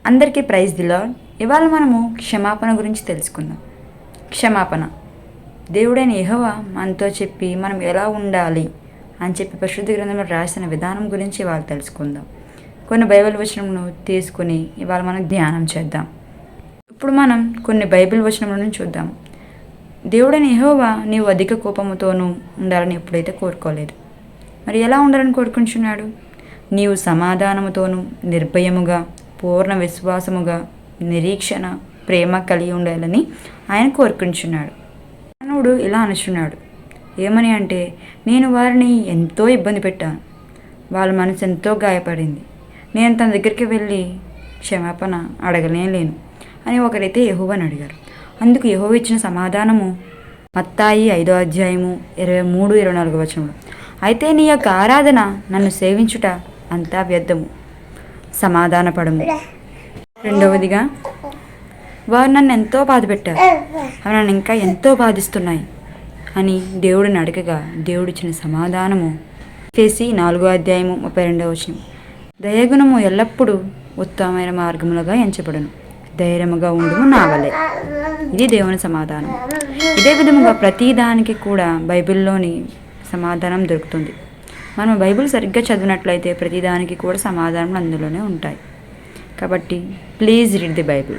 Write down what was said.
అందరికీ praise the lord. ఇవాళ మనము క్షమాపణ గురించి తెలుసుకుందాం. క్షమాపణ దేవుడైన యెహోవా మనతో చెప్పి మనం ఎలా ఉండాలి అని చెప్పి పరిశుద్ధ గ్రంథంలో రాసిన విధానం గురించి ఇవాళ తెలుసుకుందాం. కొన్ని బైబిల్ వచనములను తీసుకుని ఇవాళ మనం ధ్యానం చేద్దాం. ఇప్పుడు మనం కొన్ని బైబిల్ వచనములను చూద్దాం. దేవుడైన యెహోవా నీవు అధిక కోపముతోనూ ఉండాలని ఎప్పుడైతే కోరుకోలేదు, మరి ఎలా ఉండాలని కోరుకుంటున్నాడు? నీవు సమాధానముతోనూ నిర్భయముగా పూర్ణ విశ్వాసముగా నిరీక్షణ ప్రేమ కలిగి ఉండాలని ఆయన కోరుకుంటున్నాడు. మానవుడు ఇలా అనుచున్నాడు, ఏమని అంటే, నేను వారిని ఎంతో ఇబ్బంది పెట్టాను, వాళ్ళ మనసు ఎంతో గాయపడింది, నేను తన దగ్గరికి వెళ్ళి క్షమాపణ అడగలేను అని ఒకరైతే యెహోవాని అడిగారు. అందుకు యెహోవా ఇచ్చిన సమాధానము మత్తాయి 5వ అధ్యాయము 23-24 వచనములు. అయితే నీ యొక్క ఆరాధన నన్ను సేవించుట అంతా వ్యర్థము, సమాధానపడము. రెండవదిగా, వారు నన్ను ఎంతో బాధ పెట్టారు, అవి నన్ను ఇంకా ఎంతో బాధిస్తున్నాయి అని దేవుడిని అడగగా దేవుడిచ్చిన సమాధానము ఎఫెసీ 4వ అధ్యాయము 32వ వచనం. దయగుణము ఎల్లప్పుడూ ఉత్తమమైన మార్గములుగా ఎంచబడును, ధైర్యముగా ఉండుము నా వలె. ఇది దేవుని సమాధానం. ఇదే విధముగా ప్రతిదానికి కూడా బైబిల్లోని సమాధానం దొరుకుతుంది. మనం బైబిల్ సరిగ్గా చదివినట్లయితే ప్రతిదానికి కూడా సమాధానం అందులోనే ఉంటాయి. కాబట్టి ప్లీజ్ రీడ్ ది బైబిల్.